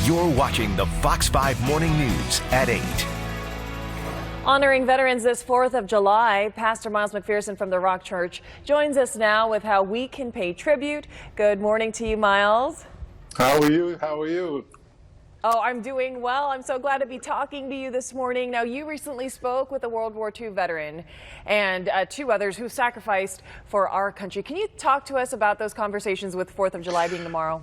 You're watching the Fox 5 Morning News at 8. Honoring veterans this 4th of July, Pastor Miles McPherson from the Rock Church joins us now with how we can pay tribute. Good morning to you, Miles. How are you? How are you? Oh, I'm doing well. I'm so glad to be talking to you this morning. Now, you recently spoke with a World War II veteran and two others who sacrificed for our country. Can you talk to us about those conversations with 4th of July being tomorrow?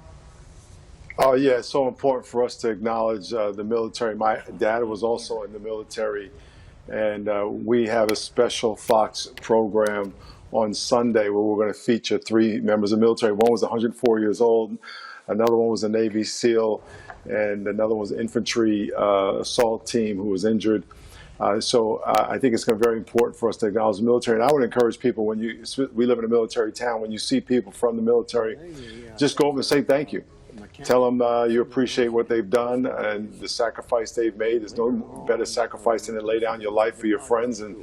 Oh, yeah, it's so important for us to acknowledge the military. My dad was also in the military, and we have a special Fox program on Sunday where we're going to feature 3 members of the military. One was 104 years old, another one was a Navy SEAL, and another one was an infantry assault team who was injured. So I think it's very important for us to acknowledge the military. And I would encourage people, we live in a military town, when you see people from the military, just go over and say thank you. Tell them you appreciate what they've done and the sacrifice they've made. There's no better sacrifice than to lay down your life for your friends, and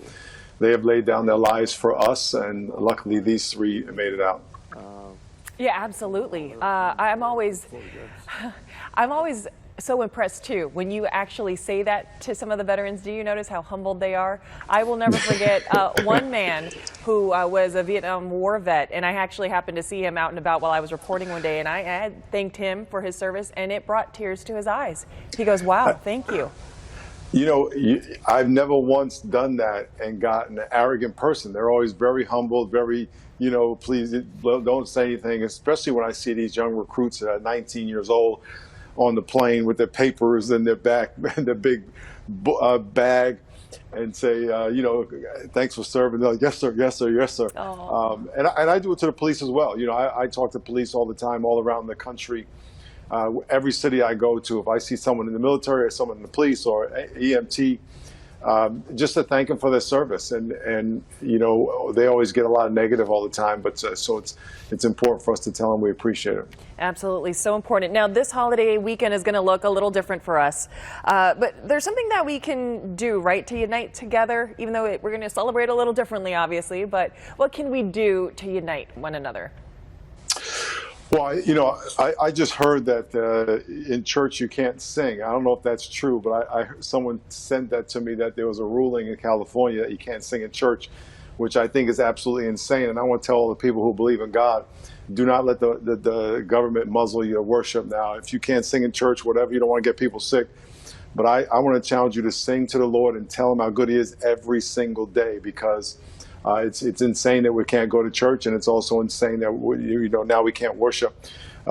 they have laid down their lives for us, and luckily these 3 made it out. Yeah, absolutely. I'm always so impressed too when you actually say that to some of the veterans. Do you notice how humbled they are? I will never forget one man who was a Vietnam War vet, and I actually happened to see him out and about while I was reporting one day, and I had thanked him for his service, and it brought tears to his eyes. He goes, "Wow, thank you." You know, I've never once done that and gotten an arrogant person. They're always very humble, very, please don't say anything, especially when I see these young recruits that are 19 years old on the plane with their papers in their back, their big bag, and say, thanks for serving. They're like, yes, sir, yes, sir, yes, sir. And I do it to the police as well. I talk to police all the time, all around the country. Every city I go to, if I see someone in the military or someone in the police or EMT, just to thank them for their service. And they always get a lot of negative all the time, but so it's important for us to tell them we appreciate it. Absolutely, so important. Now, this holiday weekend is going to look a little different for us, but there's something that we can do, right, to unite together, even though we're going to celebrate a little differently, obviously, but what can we do to unite one another? Well, I just heard that in church you can't sing. I don't know if that's true, but someone sent that to me, that there was a ruling in California that you can't sing in church, which I think is absolutely insane. And I want to tell all the people who believe in God, do not let the government muzzle your worship now. If you can't sing in church, whatever, you don't want to get people sick. But I want to challenge you to sing to the Lord and tell him how good he is every single day, because it's insane that we can't go to church, and it's also insane that now we can't worship.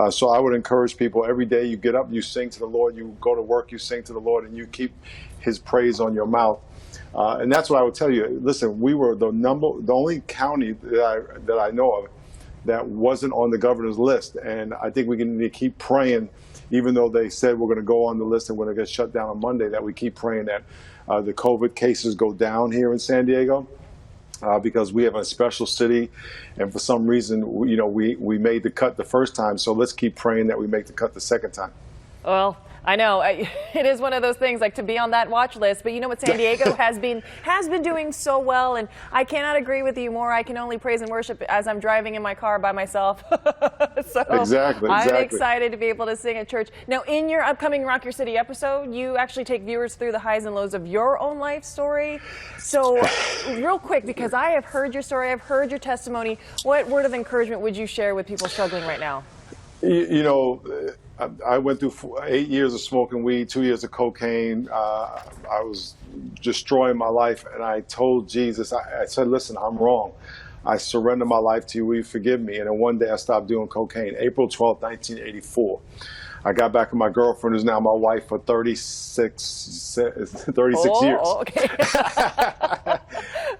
So I would encourage people, every day you get up, you sing to the Lord, you go to work, you sing to the Lord, and you keep his praise on your mouth. And that's what I would tell you. Listen, we were the only county that I know of that wasn't on the governor's list, and I think we need to keep praying, even though they said we're going to go on the list and we're going to get shut down on Monday, that we keep praying that the COVID cases go down here in San Diego. Because we have a special city, and for some reason, we made the cut the first time. So let's keep praying that we make the cut the second time. Well, I know it is one of those things, like, to be on that watch list. But you know what, San Diego has been doing so well, and I cannot agree with you more. I can only praise and worship as I'm driving in my car by myself. So exactly. I'm excited to be able to sing at church. Now, in your upcoming Rock Your City episode, you actually take viewers through the highs and lows of your own life story. So real quick, because I have heard your story, I've heard your testimony, what word of encouragement would you share with people struggling right now? I went through 8 years of smoking weed, 2 years of cocaine. I was destroying my life, and I told Jesus, I said, listen, I'm wrong. I surrender my life to you. Will you forgive me? And then one day I stopped doing cocaine, April 12, 1984. I got back with my girlfriend, who's now my wife, for 36 years. Okay.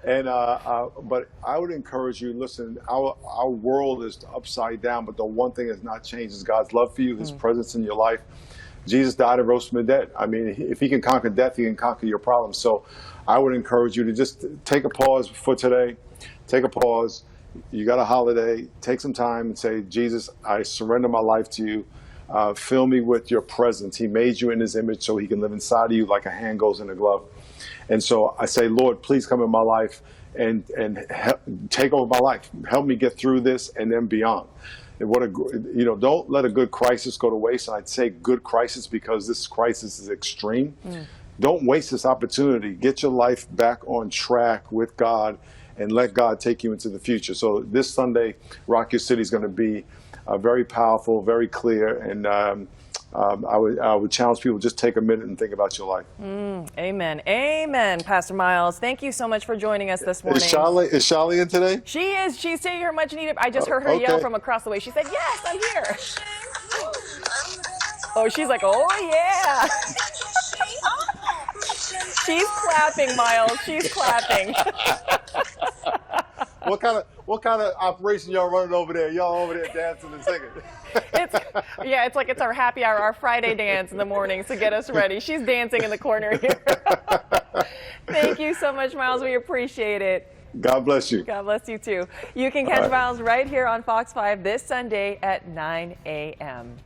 And but I would encourage you, listen, our world is upside down, but the one thing that's not changed is God's love for you, his presence in your life. Jesus died and rose from the dead. I mean, if he can conquer death, he can conquer your problems. So I would encourage you to just take a pause for today. Take a pause. You got a holiday. Take some time and say, Jesus, I surrender my life to you. Fill me with your presence. He made you in his image so he can live inside of you like a hand goes in a glove. And so I say, Lord, please come in my life and take over my life. Help me get through this and then beyond. Don't let a good crisis go to waste. And I'd say good crisis because this crisis is extreme. Don't waste this opportunity. Get your life back on track with God and let God take you into the future. So this Sunday, Rock Your City is going to be very powerful, very clear. And I would challenge people, just take a minute and think about your life. Amen. Amen, Pastor Miles. Thank you so much for joining us this morning. Is Charlie in today? She is. She's taking her much needed. I just heard her yell from across the way. She said, "Yes, I'm here." Oh, she's like, "Oh, yeah." She's clapping, Miles. She's clapping. What kind of operation y'all running over there? Y'all over there dancing and singing? It's like it's our happy hour, our Friday dance in the mornings to get us ready. She's dancing in the corner here. Thank you so much, Miles. We appreciate it. God bless you. God bless you too. You can catch Miles right here on Fox 5 this Sunday at 9 a.m.